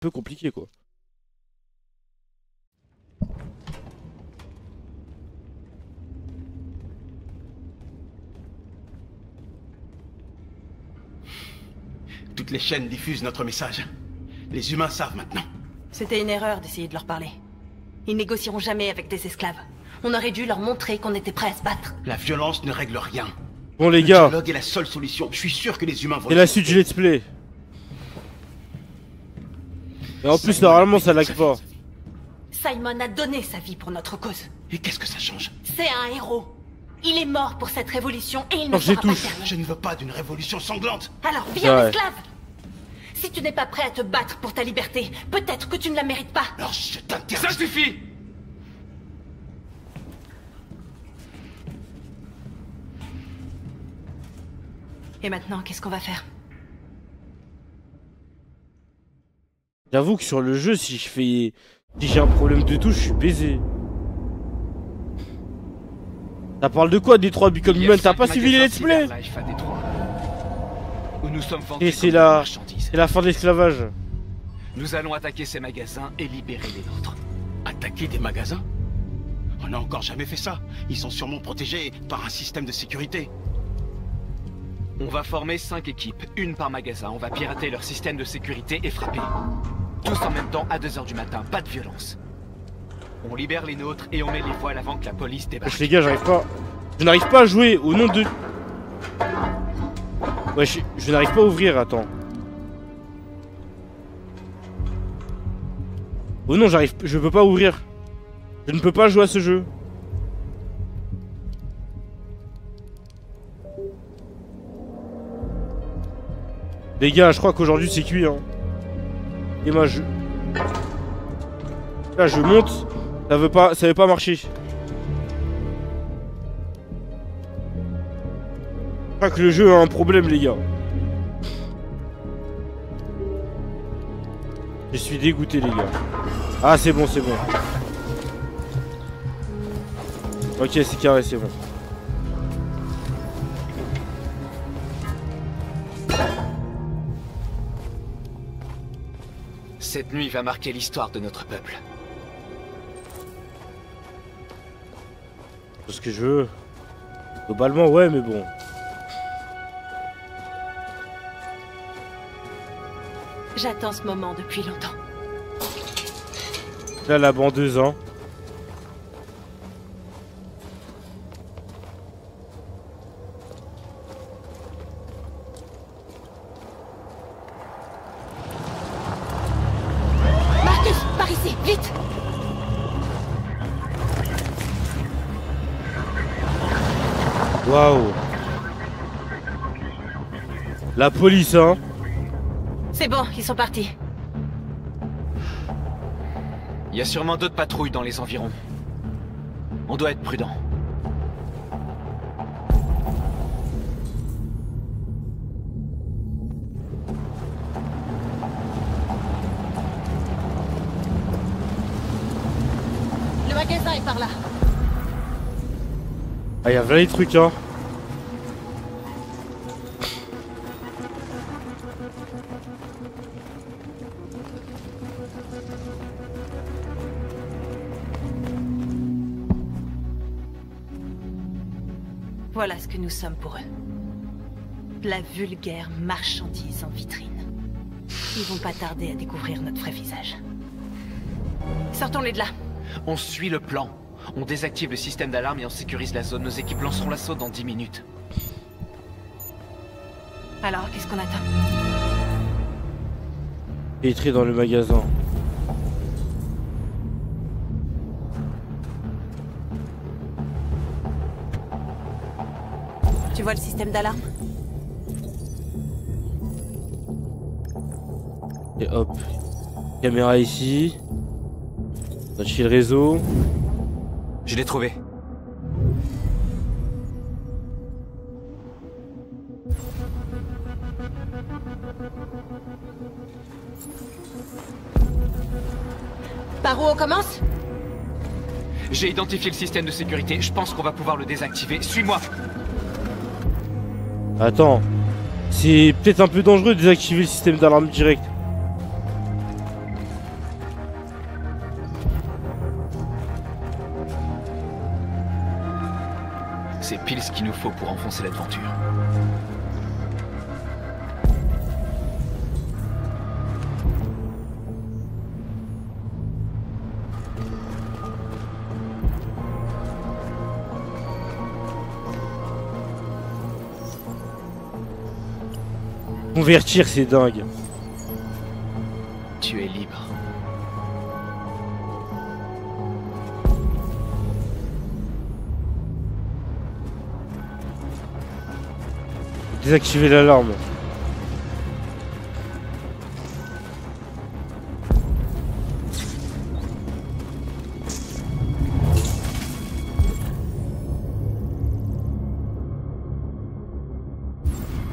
peu compliqué quoi. Toutes les chaînes diffusent notre message. Les humains savent maintenant. C'était une erreur d'essayer de leur parler. Ils négocieront jamais avec des esclaves. On aurait dû leur montrer qu'on était prêts à se battre. La violence ne règle rien. Bon les Le gars, dialogue est la seule solution. Je suis sûr que les humains vont... et la suite du let's play. Et en plus normalement ça lag pas. Simon a donné sa vie pour notre cause. Et qu'est-ce que ça change? C'est un héros. Il est mort pour cette révolution et il ne Non, j'ai sera pas tout. terminé. Je ne veux pas d'une révolution sanglante. Alors C'est viens vrai. esclave. Si tu n'es pas prêt à te battre pour ta liberté, peut-être que tu ne la mérites pas. Alors je t'interdis. Ça suffit! Et maintenant, qu'est-ce qu'on va faire? J'avoue que sur le jeu, si j'ai un problème de touche, je suis baisé. Ça parle de quoi, Détroit Become Human? T'as pas suivi les let's play? Où nous sommes vendus Et c'est comme des la... marchandises. c'est la fin de l'esclavage. Nous allons attaquer ces magasins et libérer les nôtres. Attaquer des magasins? On n'a encore jamais fait ça. Ils sont sûrement protégés par un système de sécurité. On va former 5 équipes, une par magasin. On va pirater leur système de sécurité et frapper. Tous en même temps à 2 h du matin, pas de violence. On libère les nôtres et on met les voiles avant que la police débarque. Wesh les gars, j'arrive pas... Je n'arrive pas à jouer au nom de... Wesh, je n'arrive pas à ouvrir, attends. Oh non, je peux pas ouvrir. Je ne peux pas jouer à ce jeu. Les gars, je crois qu'aujourd'hui c'est cuit hein. Et moi je... Là je monte. Ça veut pas marcher. Je crois que le jeu a un problème les gars. Je suis dégoûté les gars. Ah c'est bon, c'est bon. Ok c'est carré, c'est bon. Cette nuit va marquer l'histoire de notre peuple. C'est ce que je veux. Globalement ouais mais bon. J'attends ce moment depuis longtemps. Là la bandeuse hein. Marcus, par ici, vite! Waouh. La police hein. C'est bon, ils sont partis. Il y a sûrement d'autres patrouilles dans les environs. On doit être prudent. Le magasin est par là. Ah y'a plein de trucs hein. Voilà ce que nous sommes pour eux. La vulgaire marchandise en vitrine. Ils vont pas tarder à découvrir notre vrai visage. Sortons-les de là. On suit le plan. On désactive le système d'alarme et on sécurise la zone. Nos équipes lanceront l'assaut dans 10 minutes. Alors, qu'est-ce qu'on attend? Pénétrer dans le magasin. Tu vois le système d'alarme? Et hop. Caméra ici. Notifier le réseau. Je l'ai trouvé. Par où on commence? J'ai identifié le système de sécurité. Je pense qu'on va pouvoir le désactiver. Suis-moi. Attends. C'est peut-être un peu dangereux de désactiver le système d'alarme direct. C'est pile ce qu'il nous faut pour enfoncer l'aventure. Convertir, c'est dingue. Tu es libre. Désactiver l'alarme.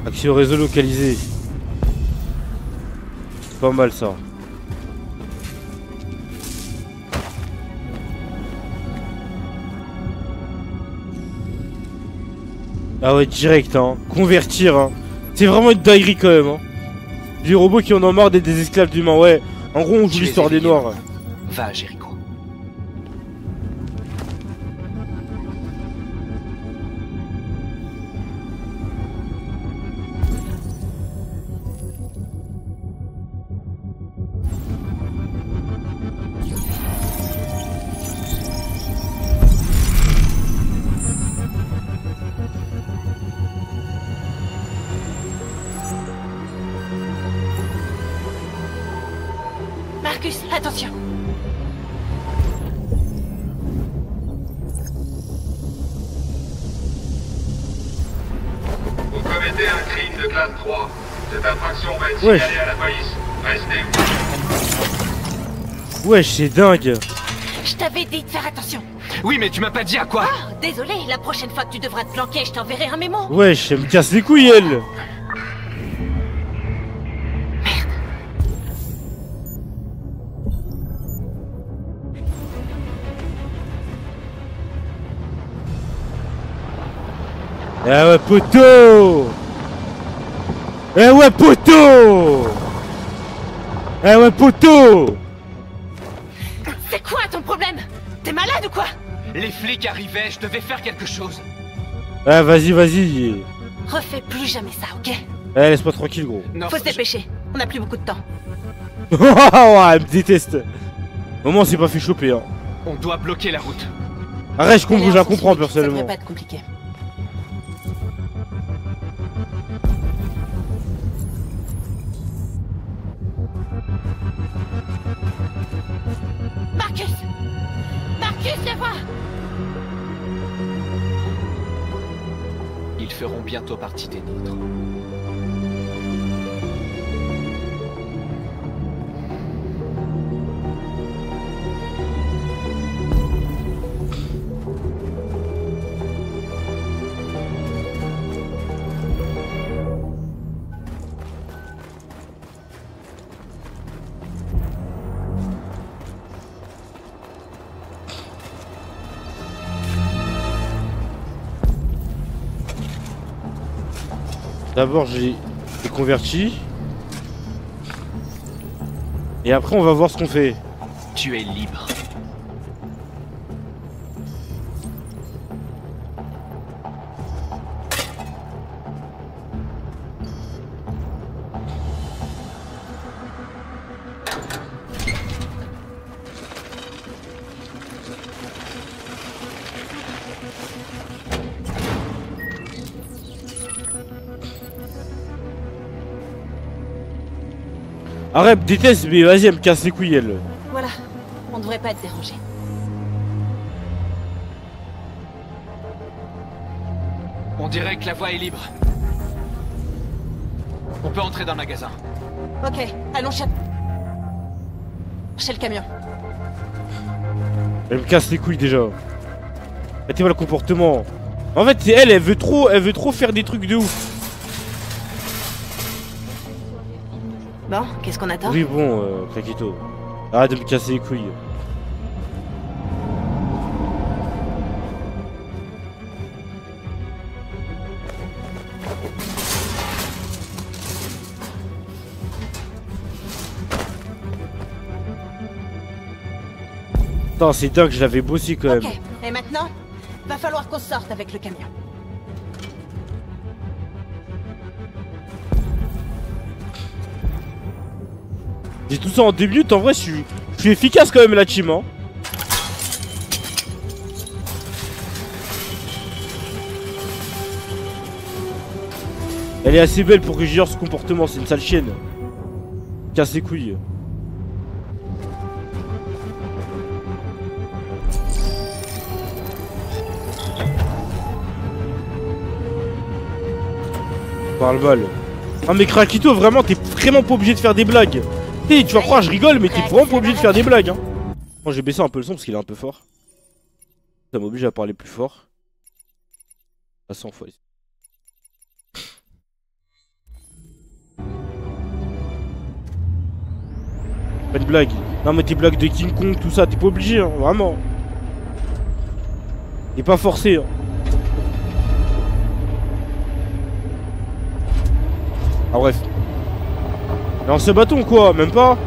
Accès au réseau localisé. Pas mal ça. Ah ouais, direct, hein. Convertir, hein. C'est vraiment une dinguerie quand même, hein. Des robots qui en ont marre d'être des esclaves d'humains, ouais. En gros, on joue l'histoire des Noirs. Va, Jericho. Marcus, attention. Vous commettez un crime de classe 3. Cette infraction va être Wesh. signalée à la police. Restez. Wesh, c'est dingue. Je t'avais dit de faire attention. Oui, mais tu m'as pas dit à quoi. Oh, désolé, la prochaine fois que tu devras te planquer, je t'enverrai un mémo. Wesh, elle me casse les couilles, elle. Eh ouais, poteau. Eh ouais, poteau. Eh ouais, poteau. C'est quoi ton problème? T'es malade ou quoi? Les flics arrivaient, je devais faire quelque chose. Eh, vas-y, vas-y. Refais plus jamais ça, ok? Eh, laisse-moi tranquille, gros. Non, Faut se dépêcher, on a plus beaucoup de temps. Ouais, elle me déteste. Au moins, on s'est pas fait choper, hein. On doit bloquer la route. Arrête, je Allez, la on comprends s'en suit, Ça personnellement. devrait pas être compliqué. Marcus! Marcus, viens voir! Ils feront bientôt partie des nôtres. D'abord, j'ai converti. Et après, on va voir ce qu'on fait. Tu es libre. Arrête, déteste, mais vas-y, elle me casse les couilles, elle. Voilà, on devrait pas être dérangé. On dirait que la voie est libre. On peut entrer dans le magasin. Ok, allons chez le camion. Elle me casse les couilles déjà. Et tu vois le comportement. En fait, c'est elle veut trop faire des trucs de ouf. Bon, qu'est-ce qu'on attend? Oui, bon, Claquito. Arrête de me casser les couilles. Putain, c'est dingue, je l'avais bossé quand même. Ok, et maintenant, va falloir qu'on sorte avec le camion. J'ai tout ça en 2 minutes, en vrai, je suis efficace quand même, la team, hein. Elle est assez belle pour que j'ignore ce comportement, c'est une sale chienne. Casse les couilles. Parle mal. Ah mais Krakito, vraiment, t'es vraiment pas obligé de faire des blagues. Tu vas croire, je rigole, mais t'es vraiment pas obligé de faire des blagues, hein. Moi j'ai baissé un peu le son parce qu'il est un peu fort. Ça m'oblige à parler plus fort. À 100 fois. Pas de blague. Non mais tes blagues de King Kong, tout ça, t'es pas obligé, hein, vraiment. T'es pas forcé, hein. Ah bref. Lance ce bâton quoi, même pas.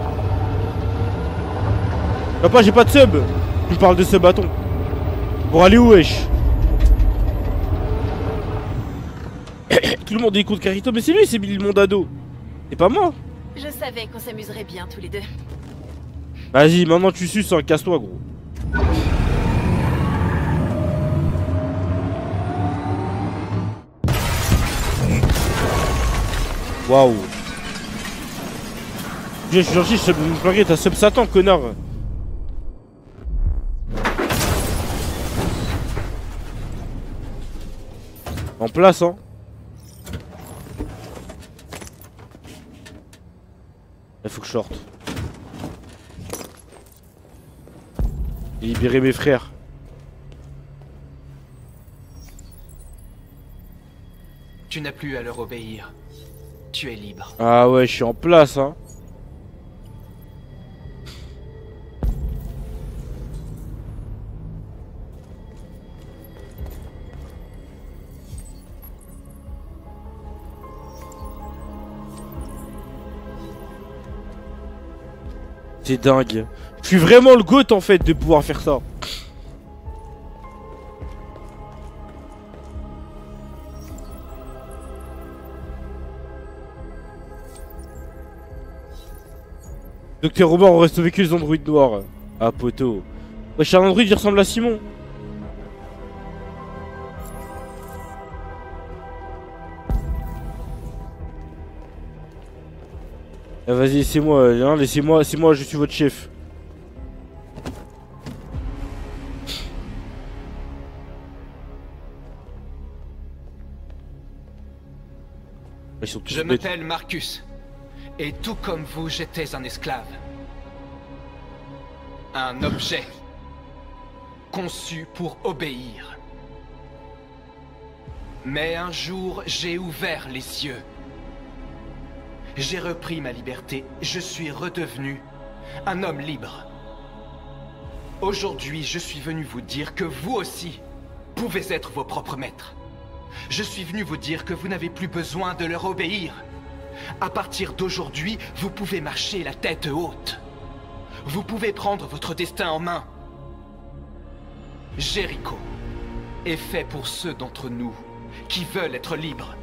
Papa, j'ai pas de sub. Tu me parles de ce bâton. Pour aller où, wesh? Tout le monde est contre Carito, mais c'est lui, c'est Billy le Mondado. C'est pas moi. Je savais qu'on s'amuserait bien tous les deux. Vas-y, maintenant tu suces, hein, casse-toi, gros. Waouh. Je suis gentil, je me planquer, t'as sub Satan, connard. En place, hein. Il faut que je sorte. Et libérer mes frères. Tu n'as plus à leur obéir. Tu es libre. Ah ouais, je suis en place, hein. C'est dingue. Je suis vraiment le GOAT en fait de pouvoir faire ça. Docteur Robert, on reste avec les androïdes noirs. Ah poteau. Wesh, un androïde il ressemble à Simon. Ah, vas-y, laissez-moi, hein, laissez-moi, c'est moi, je suis votre chef. Ils sont tous Je bêtes. m'appelle Marcus. Et tout comme vous, j'étais un esclave. Un objet. Conçu pour obéir. Mais un jour, j'ai ouvert les yeux. J'ai repris ma liberté. Je suis redevenu un homme libre. Aujourd'hui, je suis venu vous dire que vous aussi pouvez être vos propres maîtres. Je suis venu vous dire que vous n'avez plus besoin de leur obéir. À partir d'aujourd'hui, vous pouvez marcher la tête haute. Vous pouvez prendre votre destin en main. Jéricho est fait pour ceux d'entre nous qui veulent être libres.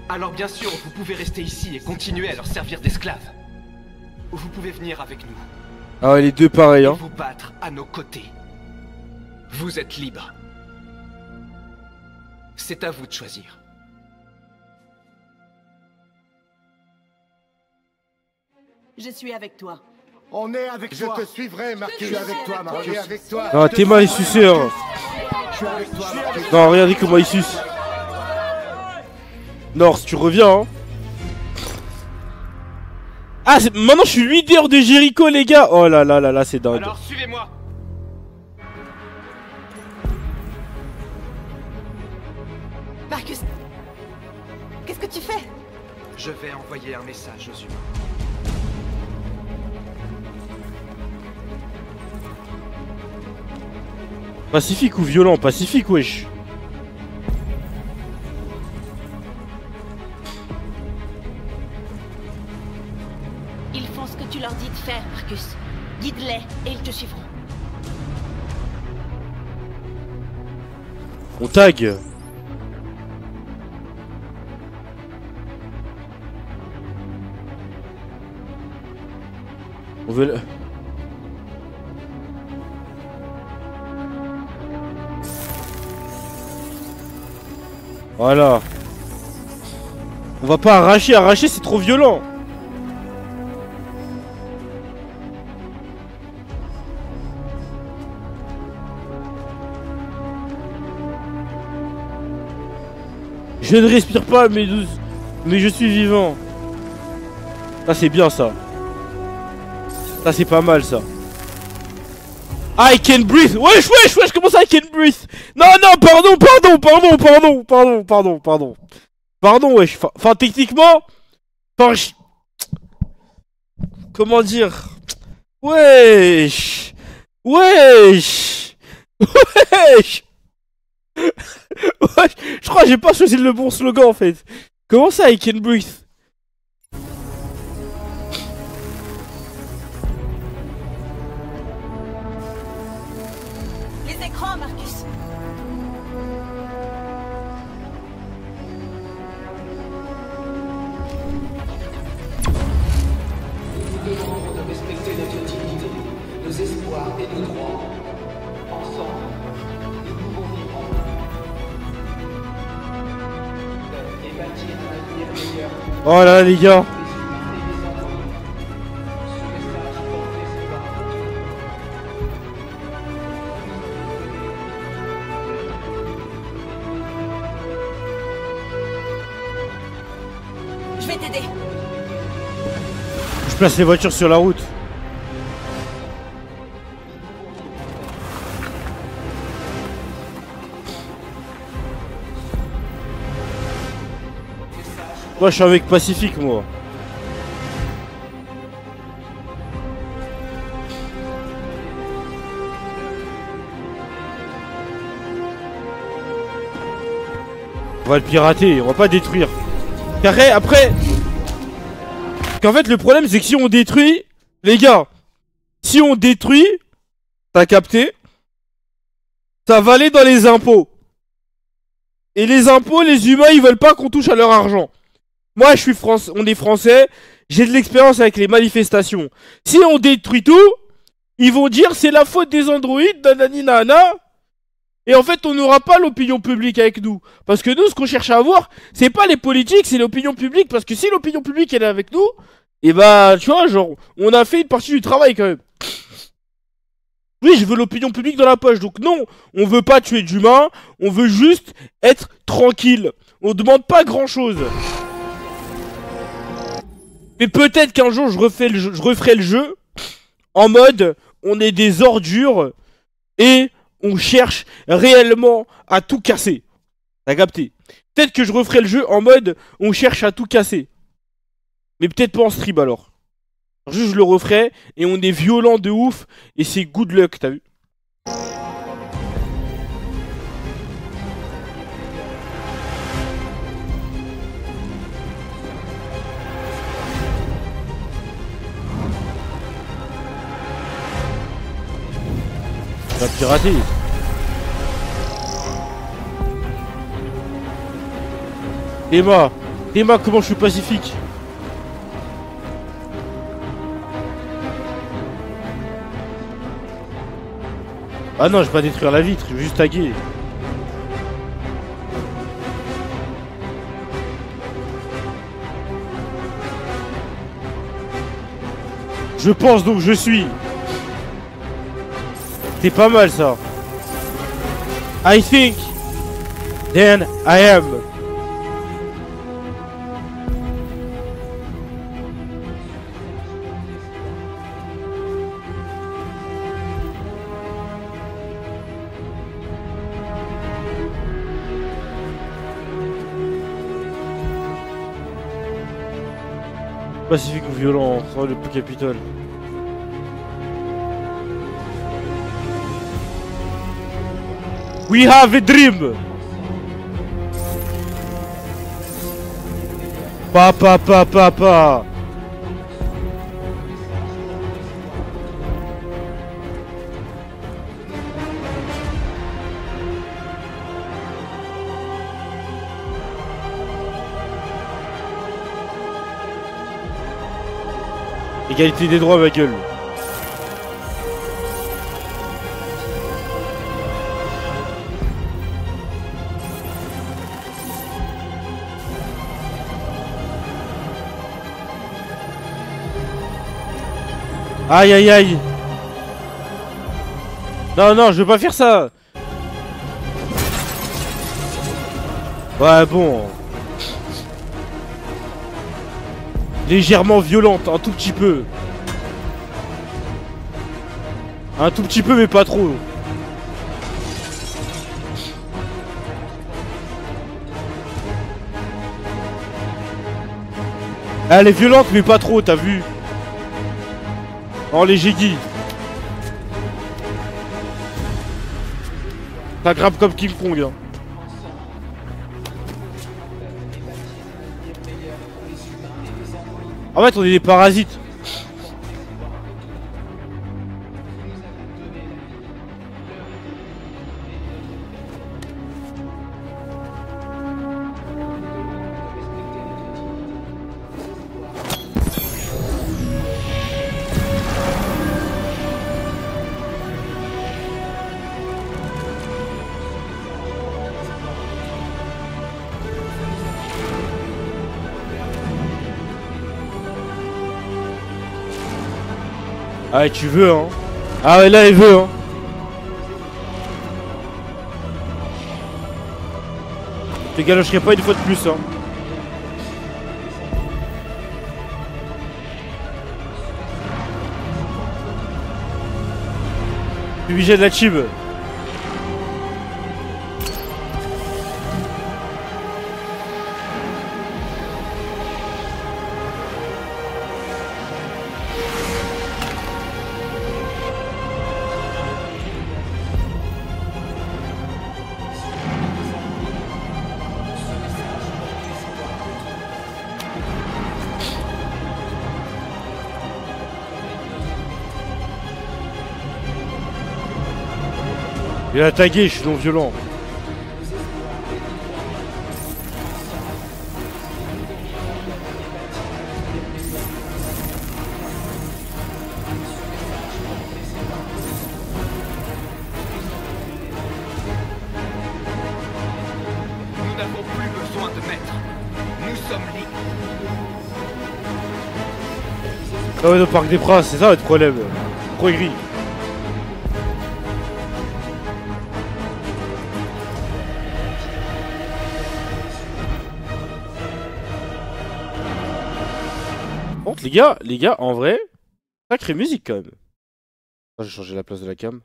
Alors bien sûr, vous pouvez rester ici et continuer à leur servir d'esclaves. Ou vous pouvez venir avec nous. Ah ouais, les deux pareils, Et hein. vous battre à nos côtés. Vous êtes libres. C'est à vous de choisir. Je suis avec toi. On est avec toi. Je te suivrai, Marcus. Je suis avec toi, Marcus. On est avec toi. Ah, Théma est suceur. Je suis avec toi, Marcus. Non, regardez comment il suce. North, tu reviens, hein. Ah, maintenant je suis leader de Jéricho, les gars. Oh là là là là, c'est dingue. Alors suivez-moi. Marcus, qu'est-ce que tu fais? Je vais envoyer un message aux humains. Pacifique ou violent? Pacifique, wesh. Ils font ce que tu leur dis de faire, Marcus. Guide-les et ils te suivront. On tag. On veut... Voilà. On va pas arracher, arracher c'est trop violent. Je ne respire pas mais je suis vivant. Ça c'est bien ça. Ça c'est pas mal ça. I can breathe. Wesh, comment ça I can breathe? Non, pardon, wesh. Enfin, techniquement... Enfin, comment dire? Wesh. Je crois que j'ai pas choisi le bon slogan en fait. Comment ça I can breathe? Les écrans, Marcus. Nous nous devons de respecter notre dignité, nos espoirs et nos droits. Ensemble, nous pouvons vivre en paix et bâtir un avenir meilleur. Oh là là les gars. Je vais t'aider. Je place les voitures sur la route. Moi je suis avec Pacifique moi. On va le pirater, on va pas détruire. Carré après. Qu'en fait le problème c'est que si on détruit, les gars, si on détruit, t'as capté, ça va aller dans les impôts. Et les impôts, les humains ils veulent pas qu'on touche à leur argent. Moi je suis français, on est français, j'ai de l'expérience avec les manifestations. Si on détruit tout, ils vont dire c'est la faute des androïdes, nanani nana. Et en fait on n'aura pas l'opinion publique avec nous. Parce que nous ce qu'on cherche à avoir, c'est pas les politiques, c'est l'opinion publique. Parce que si l'opinion publique elle est avec nous, et bah tu vois genre, on a fait une partie du travail quand même. Oui je veux l'opinion publique dans la poche. Donc non, on veut pas tuer d'humains, on veut juste être tranquille. On demande pas grand chose. Mais peut-être qu'un jour je referai le jeu en mode on est des ordures et on cherche réellement à tout casser. T'as capté? Peut-être que je referai le jeu en mode on cherche à tout casser. Mais peut-être pas en stream alors. Juste je le referai et on est violent de ouf et c'est good luck, t'as vu? On va pirater. Emma, comment je suis pacifique? Ah non, je vais pas détruire la vitre, je vais juste taguer. Je pense donc je suis. C'est pas mal ça. I think, then I am. Pacifique ou violent, ça le Capitole. We have a dream. Papa. Égalité des droits, ma gueule. Aïe aïe aïe. Non non, je veux pas faire ça. Ouais bon. Légèrement violente, un tout petit peu. Un tout petit peu mais pas trop. Elle est violente mais pas trop, t'as vu? Oh les Jeggy. Ça grimpe comme King Kong hein. En fait on est des parasites. Ah ouais tu veux hein. Ah ouais là il veut hein. Je te galocherai pas une fois de plus hein. Je suis obligé de la chib. Il a tagué, je suis non violent. Nous n'avons plus besoin de maître. Nous sommes libres. Ah ouais, au Parc des Princes, c'est ça votre problème. Trop gris. Les gars, en vrai, sacrée musique quand même. Oh, j'ai changé la place de la cam.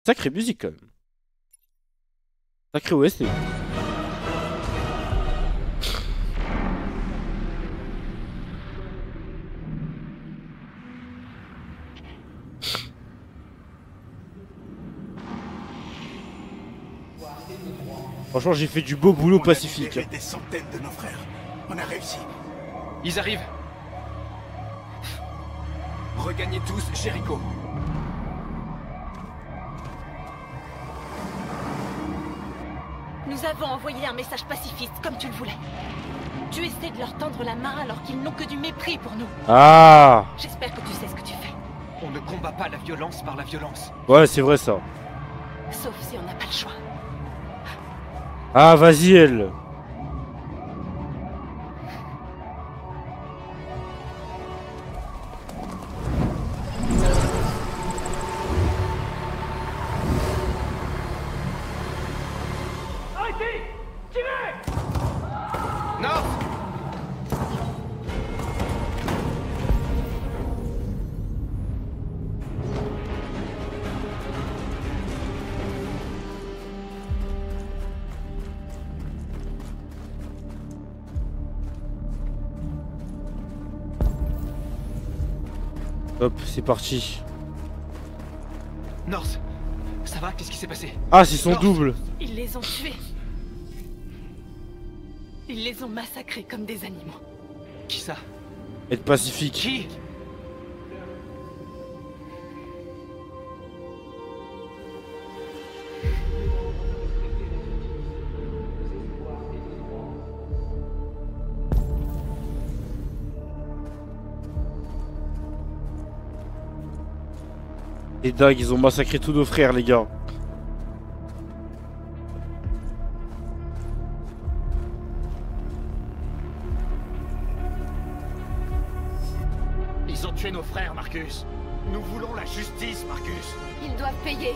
Sacrée musique quand même. Sacré OST. Franchement, j'ai fait du beau boulot pacifique. Des centaines de nos frères. On a réussi. Ils arrivent. Regagnez tous Jéricho. Nous avons envoyé un message pacifiste comme tu le voulais. Tu essaies de leur tendre la main alors qu'ils n'ont que du mépris pour nous. Ah. J'espère que tu sais ce que tu fais. On ne combat pas la violence par la violence. Ouais, c'est vrai ça. Sauf si on n'a pas le choix. Ah, vas-y, elle. Arrêtez! Tirez! Non! Hop, c'est parti. North, ça va? Qu'est-ce qui s'est passé? Ah, c'est son North. double. Ils les ont tués. Ils les ont massacrés comme des animaux. Qui ça? Être pacifique. Qui? C'est dingue, ils ont massacré tous nos frères, les gars. Ils ont tué nos frères, Marcus. Nous voulons la justice, Marcus. Ils doivent payer.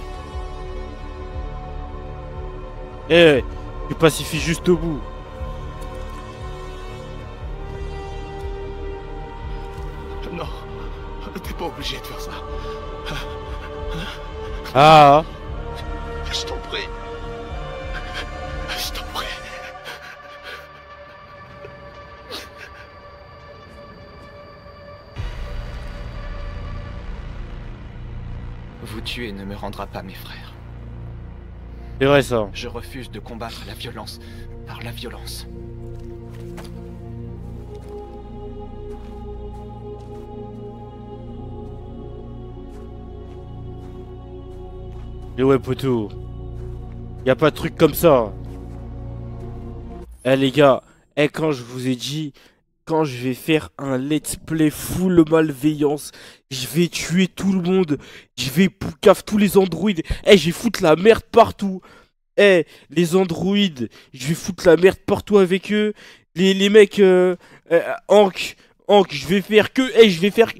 Eh, tu pacifies juste au bout. Non, t'es pas obligé de faire ça. Ah. Je t'en prie. Je t'en prie. Vous tuer ne me rendra pas mes frères. C'est vrai ça. Je refuse de combattre la violence par la violence. Mais ouais poto, y a pas de truc comme ça. Eh les gars, quand je vous ai dit, quand je vais faire un let's play full malveillance, je vais tuer tout le monde, je vais poucave tous les androïdes, je vais foutre la merde partout. Les androïdes, je vais foutre la merde partout avec eux. Les mecs, Hank, je vais faire que, je vais faire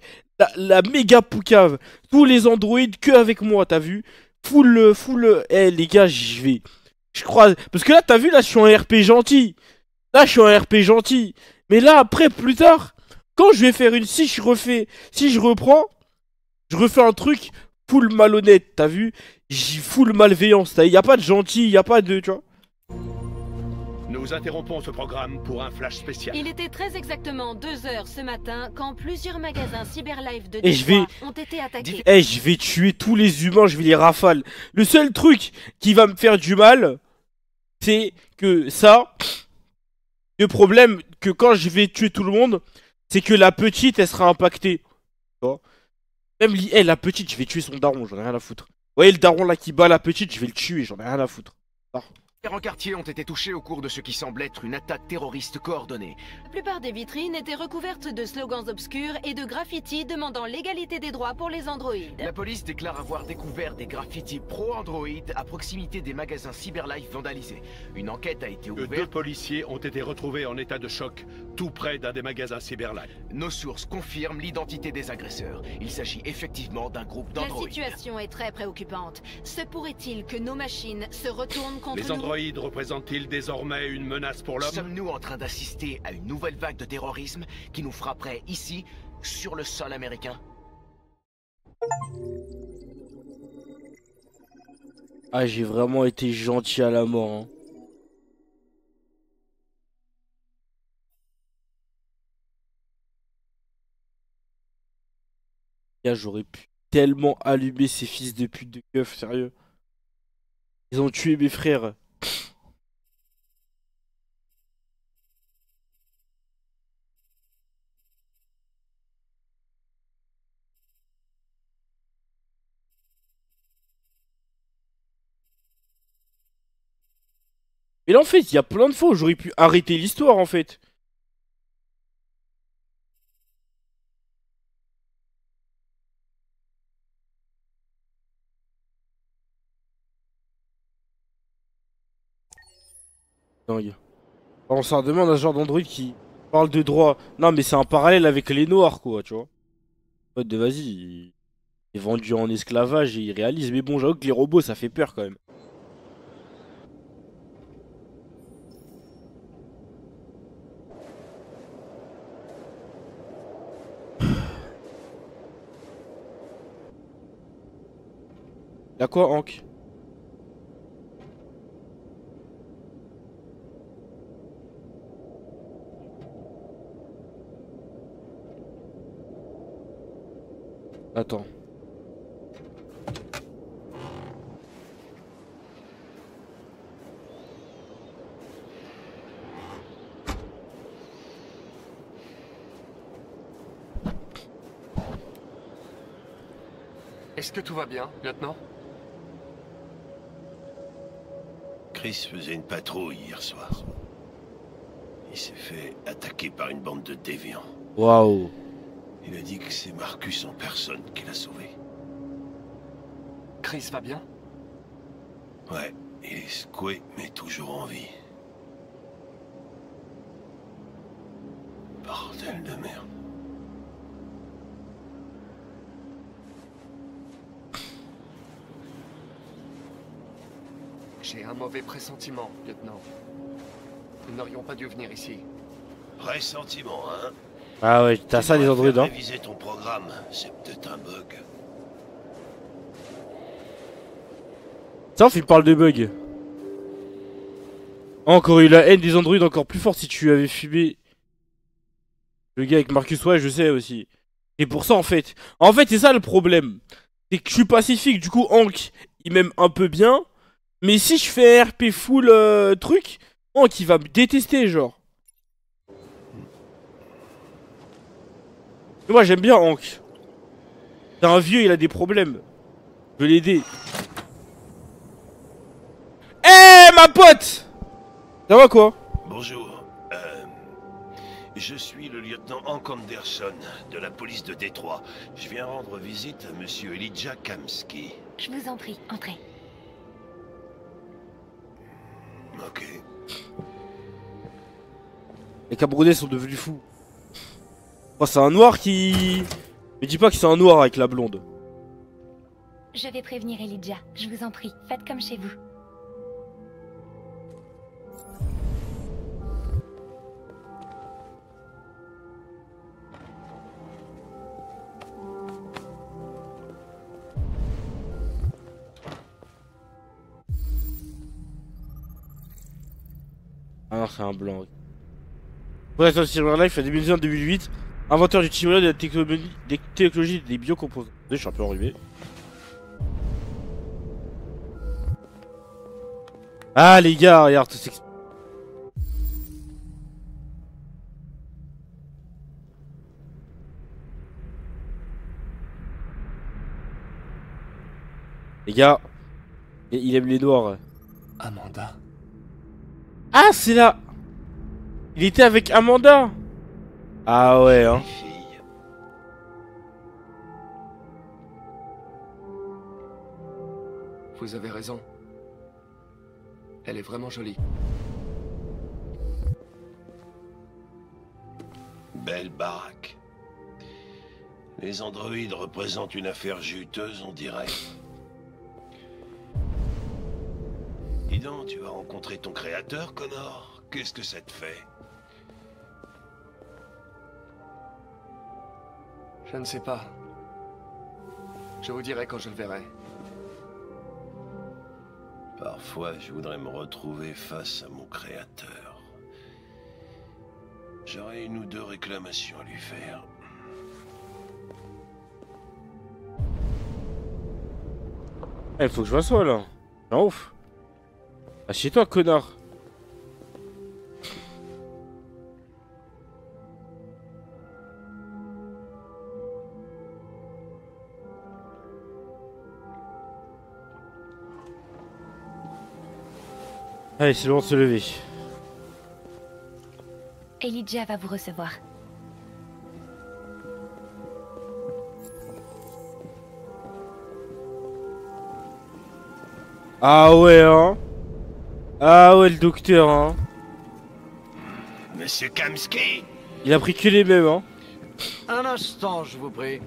la méga poucave. Tous les androïdes que avec moi, t'as vu? Full, les gars, je crois, parce que là, t'as vu, là, je suis en RP gentil. Là, je suis en RP gentil. Mais là, après, plus tard, quand je vais faire si je reprends, je refais un truc full malhonnête, t'as vu? J'ai full malveillance, y a pas de gentil, y a pas de, tu vois. Nous interrompons ce programme pour un flash spécial. Il était très exactement 2 heures ce matin quand plusieurs magasins Cyberlife de Et Détroit ont été attaqués. Je vais tuer tous les humains, je vais les rafale. Le seul truc qui va me faire du mal, c'est que ça... Le problème, que quand je vais tuer tout le monde, c'est que la petite, elle sera impactée. Tu vois. Même la petite, je vais tuer son daron, j'en ai rien à foutre. Vous voyez le daron là qui bat la petite, je vais le tuer, j'en ai rien à foutre. Différents quartiers ont été touchés au cours de ce qui semble être une attaque terroriste coordonnée. La plupart des vitrines étaient recouvertes de slogans obscurs et de graffitis demandant l'égalité des droits pour les androïdes. La police déclare avoir découvert des graffitis pro-Android à proximité des magasins Cyberlife vandalisés. Une enquête a été ouverte. 2 policiers ont été retrouvés en état de choc, tout près d'un des magasins Cyberlife. Nos sources confirment l'identité des agresseurs. Il s'agit effectivement d'un groupe La d'androïdes. situation est très préoccupante. Se pourrait-il que nos machines se retournent contre Les nous? androïdes représentent-ils désormais une menace pour l'homme? Sommes-nous en train d'assister à une nouvelle vague de terrorisme qui nous frapperait ici, sur le sol américain? Ah, j'ai vraiment été gentil à la mort. Hein. J'aurais pu tellement allumer ces fils de pute de keuf, sérieux. Ils ont tué mes frères. Mais là, en fait, il y a plein de fois où j'aurais pu arrêter l'histoire, en fait. Dingue. On s'en demande à ce genre d'android qui parle de droit. Non, mais c'est un parallèle avec les noirs, quoi, tu vois. En mode de vas-y, il est vendu en esclavage et il réalise. Mais bon, j'avoue que les robots, ça fait peur quand même. Y'a quoi, Hank? Attends. Est-ce que tout va bien, lieutenant? Chris faisait une patrouille hier soir. Il s'est fait attaquer par une bande de déviants. Waouh. Il a dit que c'est Marcus en personne qui l'a sauvé. Chris va bien? Ouais, il est secoué, mais toujours en vie. Bordel de merde. J'ai un mauvais pressentiment, lieutenant. Nous n'aurions pas dû venir ici. Pressentiment, hein? Ah ouais, t'as ça des androïdes, hein? Réviser ton programme, c'est peut-être un bug. Ça, il parle de bug. Encore eu la haine des androïdes encore plus forte si tu avais fumé. Le gars avec Marcus, ouais, je sais aussi. Et pour ça, en fait, c'est ça le problème. C'est que je suis pacifique, du coup, Hank, il m'aime un peu bien. Mais si je fais RP full truc, Hank, il va me détester, genre. Mais moi, j'aime bien Hank. C'est un vieux, il a des problèmes. Je veux l'aider. Eh, ma pote! Ça va quoi? Bonjour. Je suis le lieutenant Hank Anderson de la police de Détroit. Je viens rendre visite à monsieur Elijah Kamski. Je vous en prie, entrez. Ok. Les Camerounais sont devenus fous. Oh, c'est un noir qui... Mais dis pas que c'est un noir avec la blonde. Je vais prévenir Elijah, je vous en prie, faites comme chez vous. Ah non, c'est un blanc. Bref, Cyberlife a débuté en 2008. Inventeur du timonier de la technologie des biocomposants. Je suis un peu enrhumé. Ah les gars, regarde, tout s'explique. Les gars, il aime les noirs. Amanda. Ah, c'est là. Il était avec Amanda. Ah ouais, hein. Vous avez raison. Elle est vraiment jolie. Belle baraque. Les androïdes représentent une affaire juteuse, on dirait. Dis donc, tu vas rencontrer ton créateur, Connor? Qu'est-ce que ça te fait? Je ne sais pas. Je vous dirai quand je le verrai. Parfois, je voudrais me retrouver face à mon créateur. J'aurais une ou deux réclamations à lui faire. Il faut que je m'assoie là. Non, ouf. Assieds-toi, connard. Allez, c'est le moment de se lever. Elijah va vous recevoir. Ah ouais, hein. Ah ouais, le docteur, hein. Monsieur Kamski? Il a pris que les mêmes, hein. Un instant, je vous prie.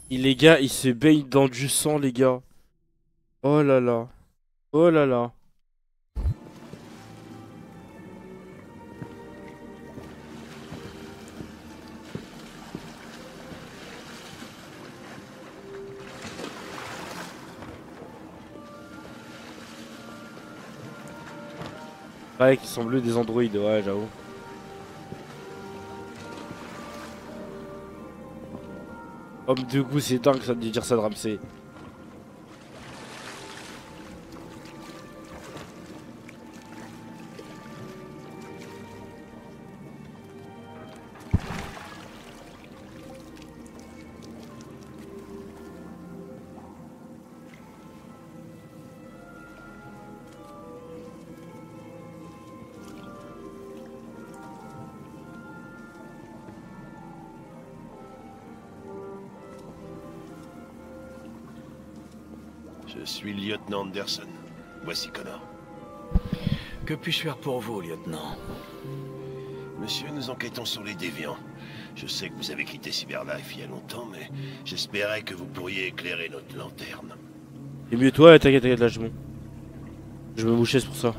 Et les gars, il se baigne dans du sang, les gars. Oh là là. Oh là là. Ouais, qui sont bleus des androïdes, ouais, j'avoue. Homme de goût, c'est dingue ça de dire ça de Ramsey. Je suis le lieutenant Anderson. Voici Connor. Que puis-je faire pour vous, lieutenant? Monsieur, nous enquêtons sur les déviants. Je sais que vous avez quitté Cyberlife il y a longtemps, mais j'espérais que vous pourriez éclairer notre lanterne. Et mieux toi, t'inquiète, là je me mouchais pour ça.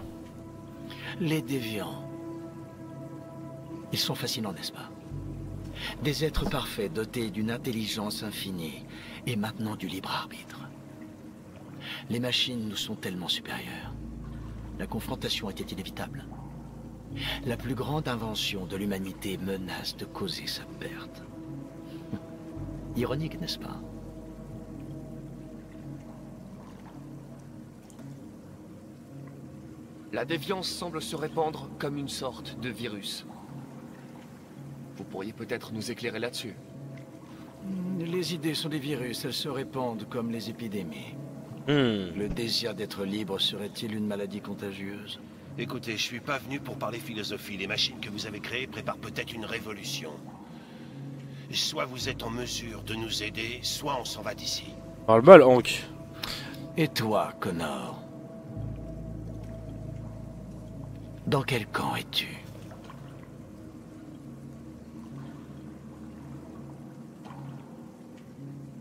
Les déviants. Ils sont fascinants, n'est-ce pas? Des êtres parfaits dotés d'une intelligence infinie et maintenant du libre arbitre. Les machines nous sont tellement supérieures. La confrontation était inévitable. La plus grande invention de l'humanité menace de causer sa perte. Ironique, n'est-ce pas? La déviance semble se répandre comme une sorte de virus. Vous pourriez peut-être nous éclairer là-dessus. Les idées sont des virus, elles se répandent comme les épidémies. Le désir d'être libre serait-il une maladie contagieuse? Écoutez, je suis pas venu pour parler philosophie. Les machines que vous avez créées préparent peut-être une révolution. Soit vous êtes en mesure de nous aider, soit on s'en va d'ici. Parle mal, Hank. Et toi, Connor? Dans quel camp es-tu?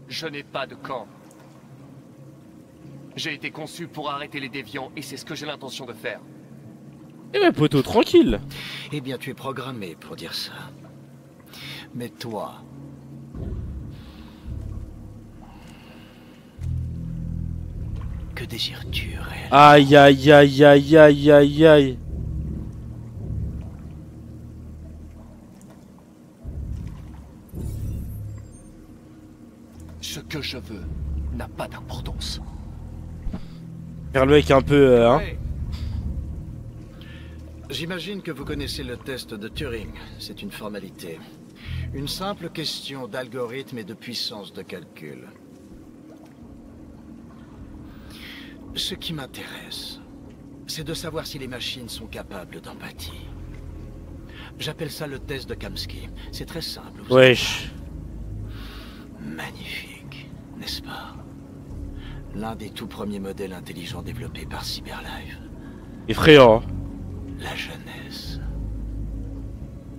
Je n'ai pas de camp. J'ai été conçu pour arrêter les déviants et c'est ce que j'ai l'intention de faire. Eh ben poteau, tranquille. Eh bien, tu es programmé pour dire ça. Mais toi... Que désires-tu réellement? Aïe aïe aïe aïe aïe aïe aïe. Ce que je veux n'a pas d'importance. Faire le mec un peu... hein. Ouais. J'imagine que vous connaissez le test de Turing. C'est une formalité. Une simple question d'algorithme et de puissance de calcul. Ce qui m'intéresse, c'est de savoir si les machines sont capables d'empathie. J'appelle ça le test de Kamsky. C'est très simple. Wesh. Magnifique, n'est-ce pas? L'un des tout premiers modèles intelligents développés par Cyberlife. Effrayant. La jeunesse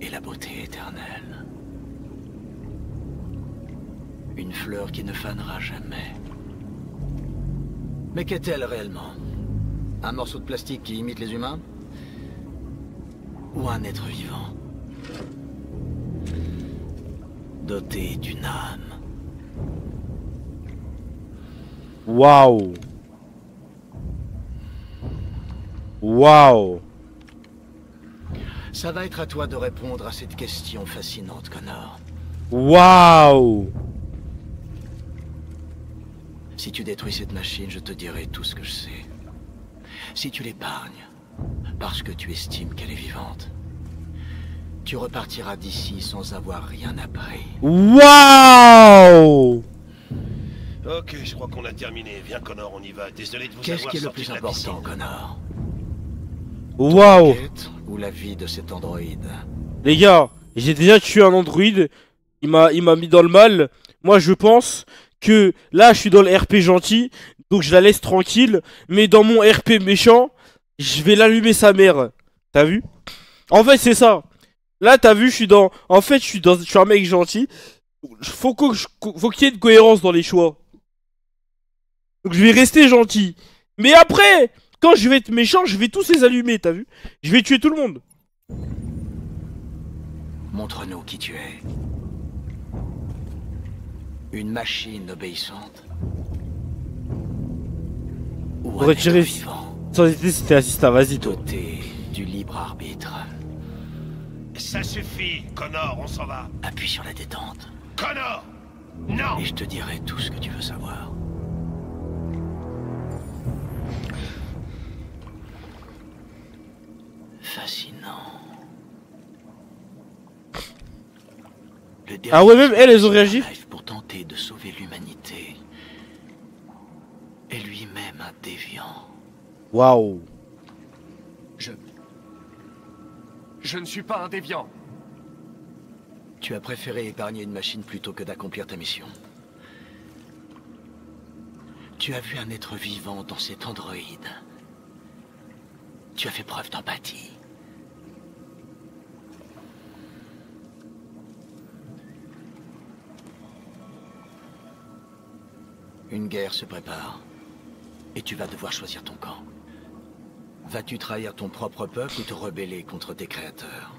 et la beauté éternelle. Une fleur qui ne fanera jamais. Mais qu'est-elle réellement? Un morceau de plastique qui imite les humains? Ou un être vivant? Doté d'une âme? Waouh. Waouh. Ça va être à toi de répondre à cette question fascinante, Connor. Waouh. Si tu détruis cette machine, je te dirai tout ce que je sais. Si tu l'épargnes, parce que tu estimes qu'elle est vivante, tu repartiras d'ici sans avoir rien appris. Waouh. Ok, je crois qu'on a terminé. Viens, Connor, on y va. Désolé de vous Qu'est-ce avoir qui est le sorti plus de la important, piscine. Connor? Waouh. L'enquête ou la vie de cet androïde? Les gars, j'ai déjà tué un androïde. Il m'a mis dans le mal. Moi, je pense que là, je suis dans le RP gentil. Donc, je la laisse tranquille. Mais dans mon RP méchant, je vais l'allumer sa mère. T'as vu? En fait, c'est ça. Là, t'as vu, je suis dans... En fait, je suis un mec gentil. Faut qu'il y ait une cohérence dans les choix. Donc, je vais rester gentil. Mais après, quand je vais être méchant, je vais tous les allumer, t'as vu? Je vais tuer tout le monde. Montre-nous qui tu es. Une machine obéissante? Ou un Retirer... être vivant? Sans hésiter, c'était assistant, vas-y toi. Doté du libre arbitre. Ça suffit, Connor, on s'en va. Appuie sur la détente. Connor! Non! Et je te dirai tout ce que tu veux savoir. Fascinant. Ah ouais, même elles ont réagi. Pour tenter de sauver l'humanité. Et lui-même un déviant. Waouh. Je ne suis pas un déviant. Tu as préféré épargner une machine plutôt que d'accomplir ta mission. Tu as vu un être vivant dans cet androïde. Tu as fait preuve d'empathie. Une guerre se prépare. Et tu vas devoir choisir ton camp. Vas-tu trahir ton propre peuple ou te rebeller contre tes créateurs?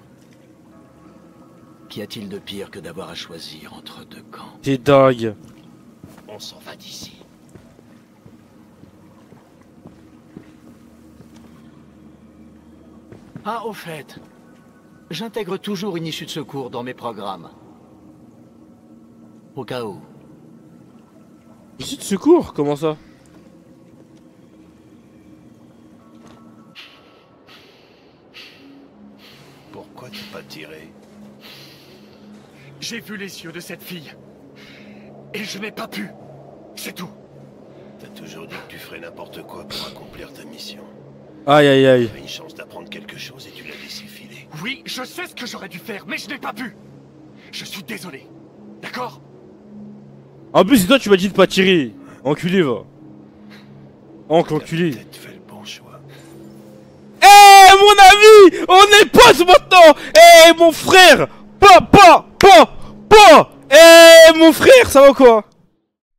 Qu'y a-t-il de pire que d'avoir à choisir entre deux camps? T'es dingue. On s'en va d'ici. Ah, au fait, j'intègre toujours une issue de secours dans mes programmes. Au cas où. Issue de secours? Comment ça? Pourquoi t'es pas tiré? J'ai vu les yeux de cette fille. Et je n'ai pas pu. C'est tout. T'as toujours dit que tu ferais n'importe quoi pour accomplir ta mission. Aïe aïe aïe. T'avais une chance d'apprendre quelque chose et tu l'as laissé filer. Oui, je sais ce que j'aurais dû faire, mais je n'ai pas pu. Je suis désolé. D'accord? En plus, c'est toi, tu m'as dit de pas tirer. Enculé, va. Enculé. T'as peut-être fait le bon choix. Eh mon ami, on est potes maintenant. Eh mon frère. Pa. Eh mon frère, ça va quoi?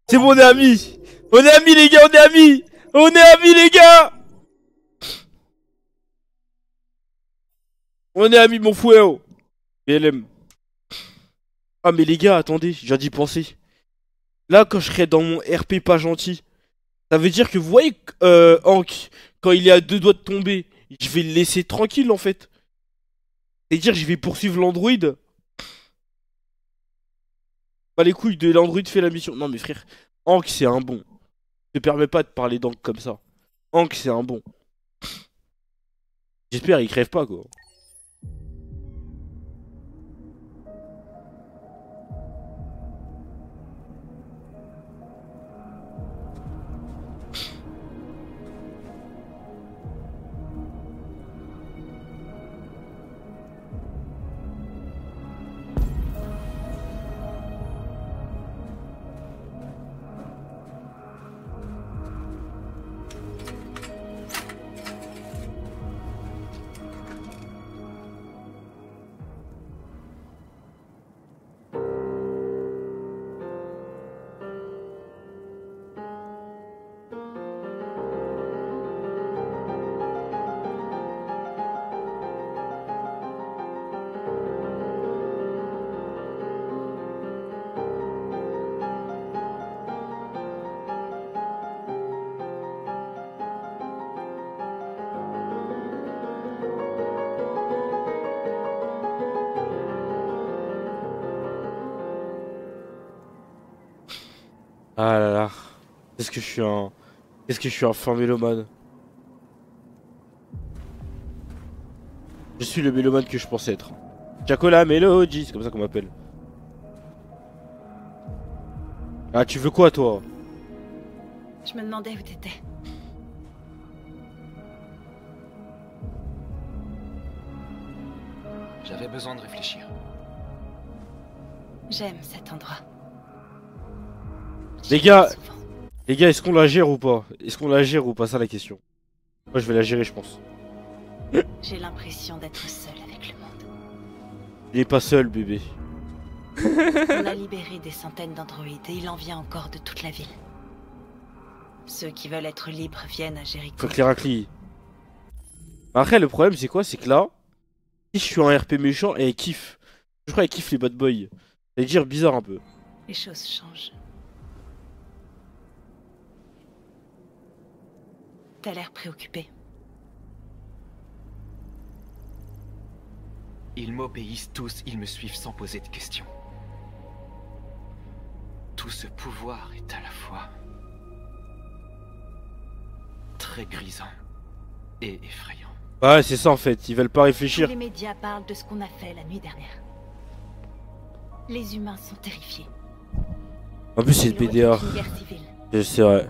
C'est bon, on est amis. On est amis les gars, on est amis. On est amis les gars. On est amis mon frère. BLM. Ah mais les gars, attendez, j'ai d'y penser. Là quand je serai dans mon RP pas gentil, ça veut dire que vous voyez Hank, quand il est à 2 doigts de tomber, je vais le laisser tranquille en fait. C'est-à-dire je vais poursuivre l'android. Pas les couilles de l'android fait la mission. Non mais frère, Hank c'est un bon. Je te permets pas de parler d'Hank comme ça. Hank c'est un bon. J'espère il crève pas quoi. Ah là là. Qu'est-ce que je suis un fin mélomane. Je suis le mélomane que je pensais être. Chacola Melody, c'est comme ça qu'on m'appelle. Ah tu veux quoi toi? Je me demandais où t'étais. J'avais besoin de réfléchir. J'aime cet endroit. Les gars, est-ce qu'on la gère ou pas? Est-ce qu'on la gère ou pas, ça la question. Moi je vais la gérer je pense. J'ai l'impression d'être seul avec le monde. Il est pas seul bébé. On a libéré des centaines d'androïdes et il en vient encore de toute la ville. Ceux qui veulent être libres viennent à Jéricho. Faut Cléracli. Après le problème c'est quoi? C'est que là, si je suis un RP méchant, elle kiffe. Je crois qu'elle kiffe les bad boys. Ça veut dire bizarre un peu. Les choses changent. T'as l'air préoccupé. Ils m'obéissent tous, ils me suivent sans poser de questions. Tout ce pouvoir est à la fois très grisant et effrayant. Ouais c'est ça en fait, ils veulent pas réfléchir. Tous les médias parlent de ce qu'on a fait la nuit dernière. Les humains sont terrifiés. En plus c'est le PDA. C'est vrai.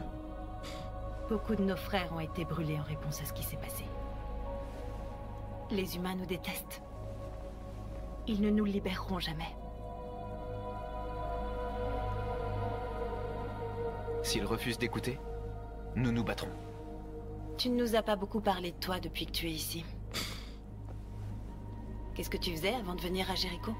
Beaucoup de nos frères ont été brûlés en réponse à ce qui s'est passé. Les humains nous détestent. Ils ne nous libéreront jamais. S'ils refusent d'écouter, nous nous battrons. Tu ne nous as pas beaucoup parlé de toi depuis que tu es ici. Qu'est-ce que tu faisais avant de venir à Jéricho?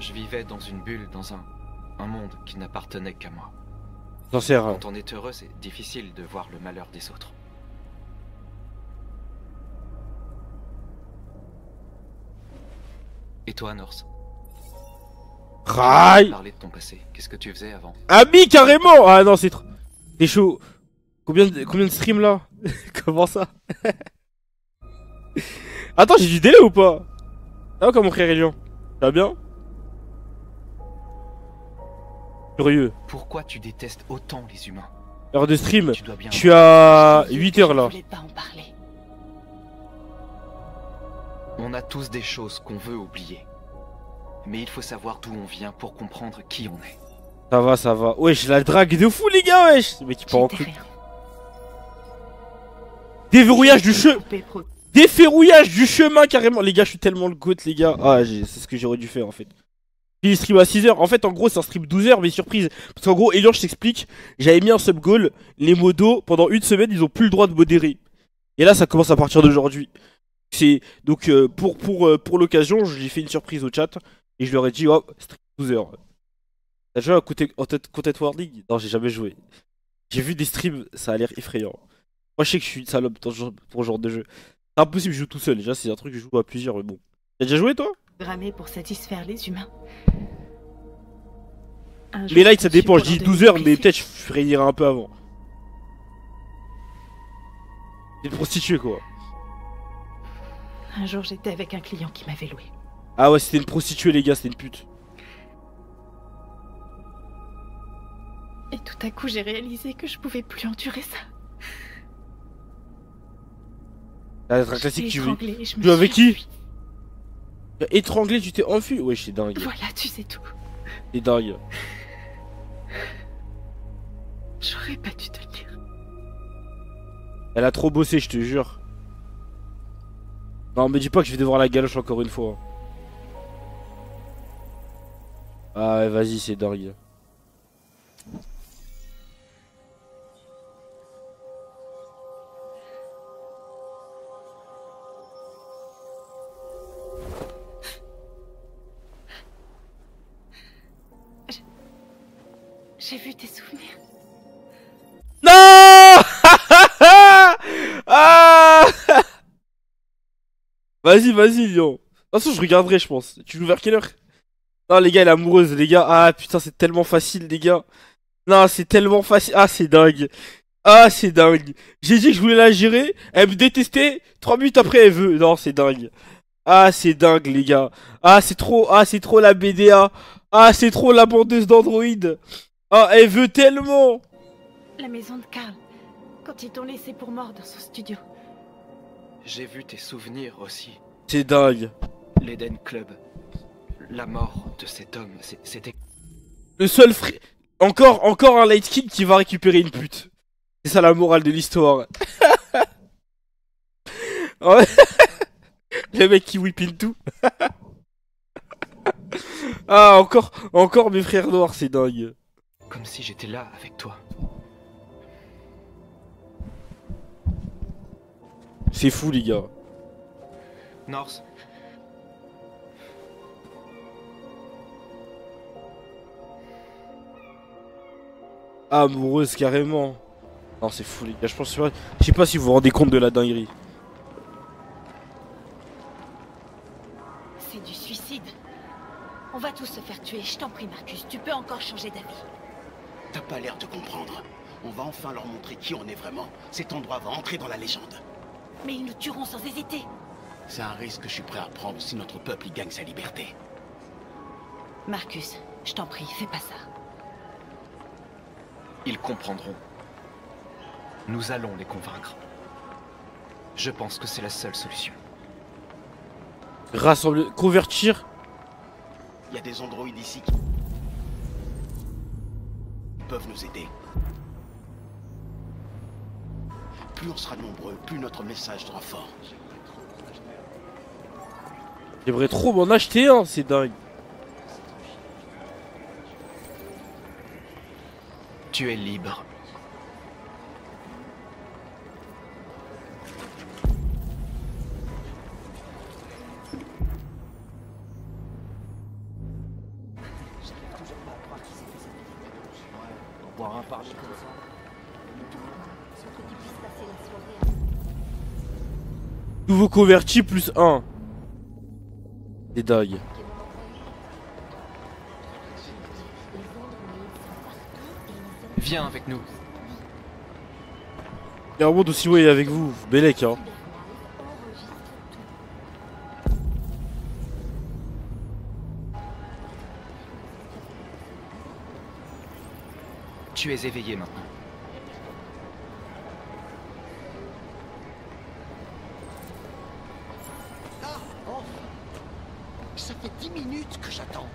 Je vivais dans une bulle, dans un monde qui n'appartenait qu'à moi. Sincère. Quand on est heureux, c'est difficile de voir le malheur des autres. Et toi, Norse? Raï. Parler de ton passé. Qu'est-ce que tu faisais avant? Ami carrément. Ah non, c'est trop. T'es chaud. Combien de streams là? Comment ça? Attends, j'ai du délai ou pas? Ça va comme mon frère Elian? Ça va bien? Curieux. Pourquoi tu détestes autant les humains? Heure de stream. Tu dois bien Je suis à 8 heures là. Je voulais pas en parler. On a tous des choses qu'on veut oublier. Mais il faut savoir d'où on vient pour comprendre qui on est. Ça va, ça va. Wesh, la drague de fou les gars, wesh. Ce mec qui part en couille. Déverrouillage du chemin. Déverrouillage du chemin carrément. Les gars, je suis tellement le goat les gars. Ah, c'est ce que j'aurais dû faire en fait. Il stream à 6h. En fait, en gros, c'est un stream 12h, mais surprise. Parce qu'en gros, Elian, je t'explique. J'avais mis un sub goal. Les modos, pendant une semaine, ils ont plus le droit de modérer. Et là, ça commence à partir d'aujourd'hui. C'est donc pour l'occasion, j'ai fait une surprise au chat. Et je leur ai dit, oh, stream 12h. T'as joué à Content Warning? Non, j'ai jamais joué. J'ai vu des streams, ça a l'air effrayant. Moi, je sais que je suis une salope pour ce genre de jeu. C'est impossible, je joue tout seul. Déjà, c'est un truc que je joue à plusieurs, mais bon. T'as déjà joué, toi? Programmé pour satisfaire les humains. Mais là, ça dépend. Je dis 12h, mais peut-être je ferais un peu avant. C'est une prostituée, quoi. Un jour, j'étais avec un client qui m'avait loué. Ah ouais, c'était une prostituée, les gars, c'était une pute. Et tout à coup, j'ai réalisé que je pouvais plus endurer ça. Ah, c'est un classique, tu veux avec qui? Étranglé, tu t'es enfui? Ouais, c'est dingue. Voilà, tu sais tout. C'est dingue. J'aurais pas dû te le dire. Elle a trop bossé, je te jure. Non, me dis pas que je vais devoir la galoche encore une fois. Ah ouais, vas-y, c'est dingue. J'ai vu tes souvenirs. Non. Ah. Vas-y, vas-y, Lyon. De toute façon, je regarderai, je pense. Tu joues vers quelle heure? Non, les gars, elle est amoureuse, les gars. Ah, putain, c'est tellement facile, les gars. Non, c'est tellement facile. Ah, c'est dingue. Ah, c'est dingue. J'ai dit que je voulais la gérer. Elle me détestait. 3 minutes après, elle veut. Non, c'est dingue. Ah, c'est dingue, les gars. Ah, c'est trop la BDA. Ah, c'est trop la bandeuse d'Android. Ah, elle veut tellement. La maison de Karl. Quand ils t'ont laissé pour mort dans son studio. J'ai vu tes souvenirs aussi. C'est dingue. L'Eden Club. La mort de cet homme, c'était... Le seul frère... Encore un Light Skin qui va récupérer une pute. C'est ça la morale de l'histoire. Ouais. Le mec qui whip in tout. Ah, encore mes frères noirs, c'est dingue. Comme si j'étais là avec toi. C'est fou, les gars. Norse. Amoureuse, carrément. Non, c'est fou, les gars. Je sais pas si vous vous rendez compte de la dinguerie. C'est du suicide. On va tous se faire tuer. Je t'en prie, Marcus. Tu peux encore changer d'avis. T'as pas l'air de comprendre. On va enfin leur montrer qui on est vraiment. Cet endroit va entrer dans la légende. Mais ils nous tueront sans hésiter. C'est un risque que je suis prêt à prendre si notre peuple y gagne sa liberté. Marcus, je t'en prie, fais pas ça. Ils comprendront. Nous allons les convaincre. Je pense que c'est la seule solution. Rassembler... Convertir. Il y a des androïdes ici qui peuvent nous aider. Plus on sera nombreux, plus notre message sera fort. J'aimerais trop m'en acheter un, c'est dingue. Tu es libre. parler comme ça. Nouveau converti plus 1. Des dingues. Viens avec nous. Il y a un monde aussi, ouais, avec vous. Bélec, hein. Tu es éveillé maintenant. Ça fait 10 minutes que j'attends.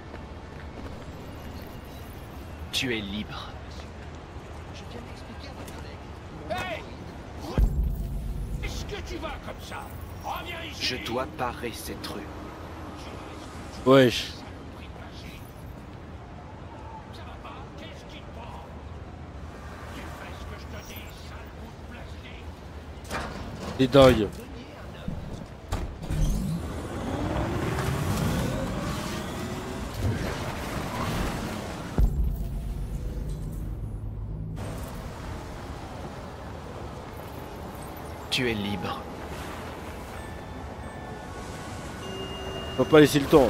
Tu es libre. Je viens d'expliquer à votre collègue. Hey! Est-ce que tu vas comme ça? Reviens ici! Je dois parer cette rue. Wesh. Ça va pas? Qu'est-ce qui te prend? Tu fais ce que je te dis, sale bout de plastique! Des dingues. Tu es libre. On va pas laisser le temps.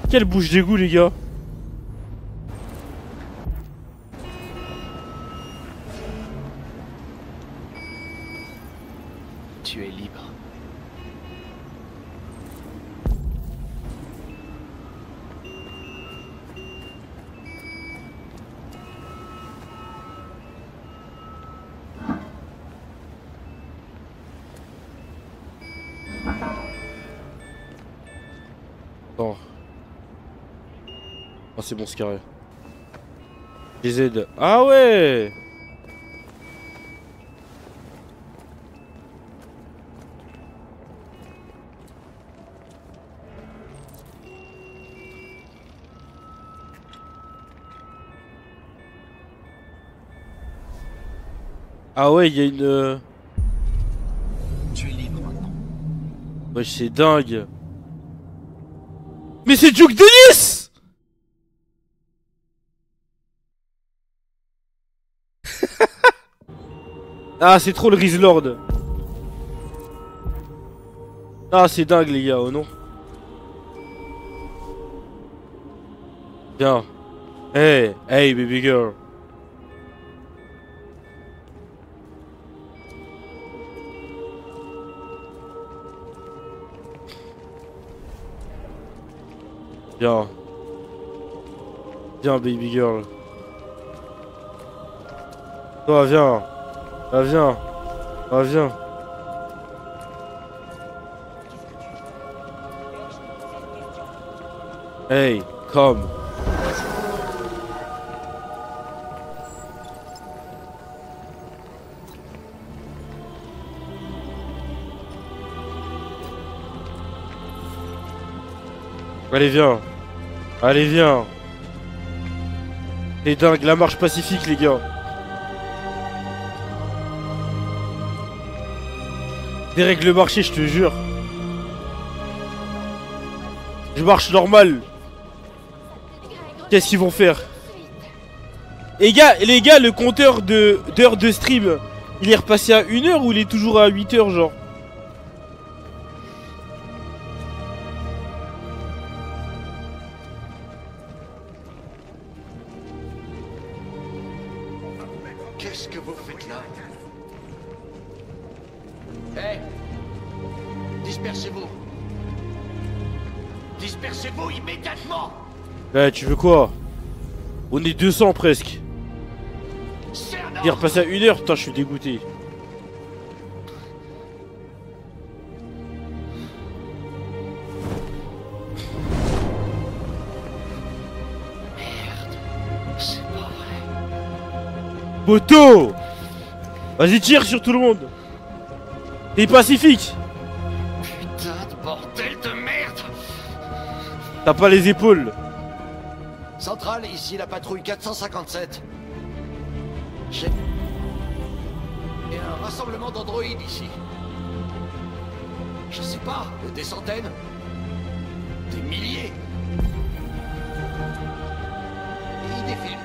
Quelle bouche d'égout, les gars. Tu es libre. Oh. Oh, c'est bon, ce carré. Les aides. Ah ouais! Ah ouais, il y a une... Tu es libre maintenant. Ouais, c'est dingue. Mais c'est Duke Dennis! Ah, c'est trop le Rizlord. Ah, c'est dingue, les gars, oh non? Viens. Hey, hey, baby girl. Viens. Viens, baby girl. Toi, viens. Ah, viens. Ah, viens. Hey, come. Allez, viens. Allez, viens. C'est dingue, la marche pacifique, les gars. Dérègle le marché, je te jure. Je marche normal. Qu'est-ce qu'ils vont faire? Et les gars, le compteur d'heures de stream, il est repassé à 1 heure ou il est toujours à 8 heures, genre? Qu'est-ce que vous faites là? Hey! Dispersez-vous! Dispersez-vous immédiatement! Eh, tu veux quoi? On est 200 presque. Il est repassé à 1 heure, putain, je suis dégoûté. Merde, c'est pas vrai. Moto! Vas-y, tire sur tout le monde. T'es pacifique. Putain de bordel de merde! T'as pas les épaules. Centrale, ici la patrouille 457. rassemblement d'androïdes ici. Je sais pas, des centaines? Des milliers? Et ils défilent.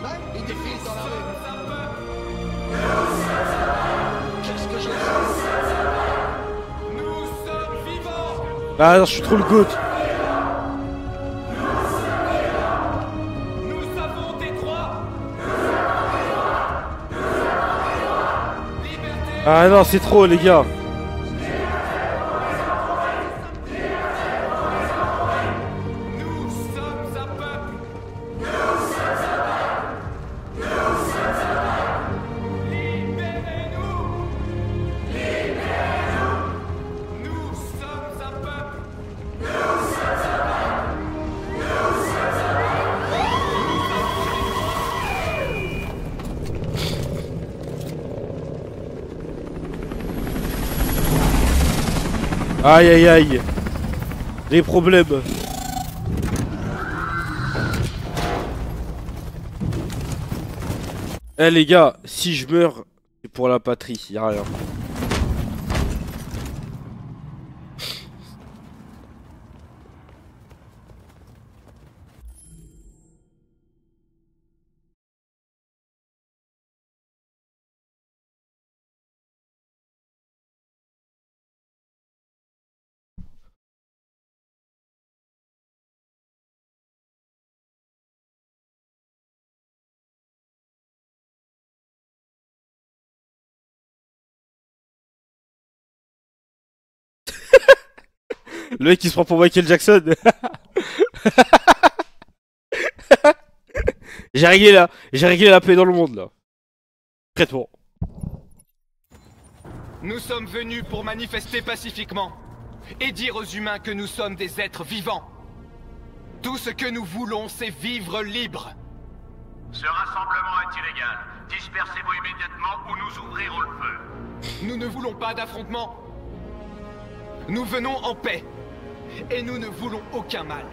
Ouais, ils défilent dans la rue. Qu'est-ce que je sens? Nous sommes vivants. Ah non, je suis trop le goat. Nous avons Détroit. Liberté. Ah non, c'est trop les gars. Nous sommes un peuple. Libérez-nous. Nous sommes un peuple. Aïe aïe aïe. Des problèmes. Eh les gars, si je meurs, c'est pour la patrie, y'a rien. Le mec qui se prend pour Michael Jackson. J'ai réglé la paix dans le monde là. Traitement. Nous sommes venus pour manifester pacifiquement et dire aux humains que nous sommes des êtres vivants. Tout ce que nous voulons, c'est vivre libre. Ce rassemblement est illégal. Dispersez-vous immédiatement ou nous ouvrirons le feu. Nous ne voulons pas d'affrontement. Nous venons en paix. Et nous ne voulons aucun mal.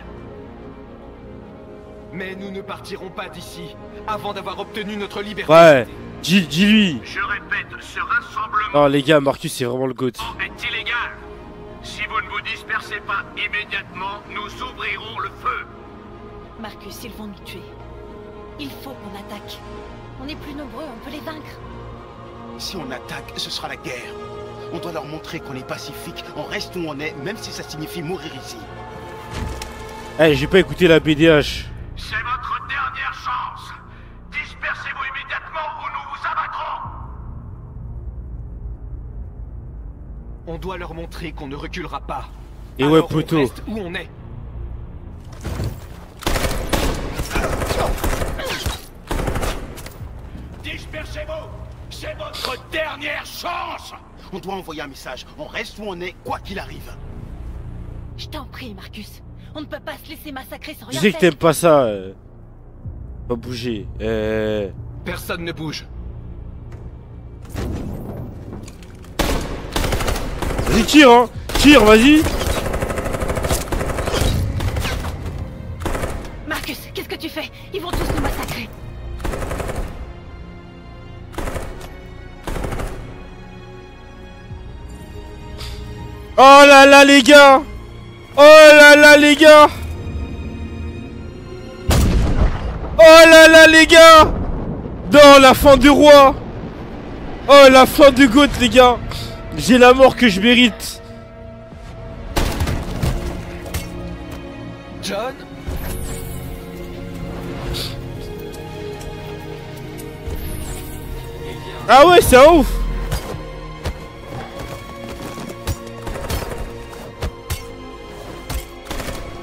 Mais nous ne partirons pas d'ici avant d'avoir obtenu notre liberté. Ouais, dis-lui. Je répète, ce rassemblement Non les gars, Marcus c'est vraiment le GOAT. est illégal. Si vous ne vous dispersez pas immédiatement, nous ouvrirons le feu. Marcus, ils vont nous tuer. Il faut qu'on attaque. On est plus nombreux, on peut les vaincre. Si on attaque, ce sera la guerre. On doit leur montrer qu'on est pacifique, on reste où on est, même si ça signifie mourir ici. Eh, j'ai pas écouté la BDH. C'est votre dernière chance. Dispersez-vous immédiatement ou nous vous abattrons. On doit leur montrer qu'on ne reculera pas. Et ouais, Alors poteau. on reste où on est. Dispersez-vous. C'est votre dernière chance. On doit envoyer un message, on reste où on est, quoi qu'il arrive. Je t'en prie, Marcus. On ne peut pas se laisser massacrer sans Je rien sais que faire. t'aimes pas ça. Pas bouger. Personne ne bouge. Vas-y, tire, hein. Tire, vas-y. Marcus, qu'est-ce que tu fais? Ils vont tous nous massacrer. Oh là là les gars. Oh là là les gars. Oh là là les gars. Non, la fin du roi. Oh, la fin du GOAT les gars. J'ai la mort que je mérite. John? Ah ouais, c'est un ouf.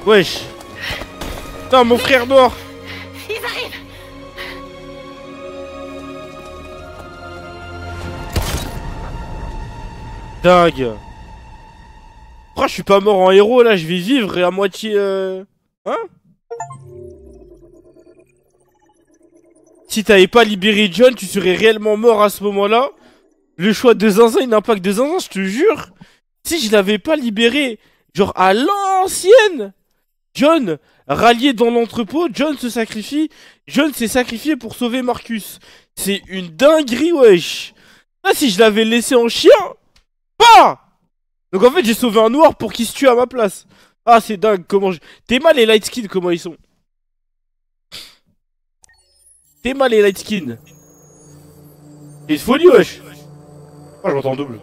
Wesh. Putain, mon frère mort. Ils arrivent. Dingue. Pourquoi je suis pas mort en héros là? Je vais vivre et à moitié Hein? Si t'avais pas libéré John, tu serais réellement mort à ce moment-là. Le choix de Zinzin, il n'impacte de Zinzin, je te jure. Si je l'avais pas libéré, genre à l'ancienne, John, rallié dans l'entrepôt, John se sacrifie. John s'est sacrifié pour sauver Marcus. C'est une dinguerie, wesh. Là, si je l'avais laissé en chien... Pas. Donc en fait, j'ai sauvé un noir pour qu'il se tue à ma place. Ah, c'est dingue, comment je... T'es mal les light skins, comment ils sont. T'es mal les light skins. C'est une folie, wesh. Ah, je m'entends en double.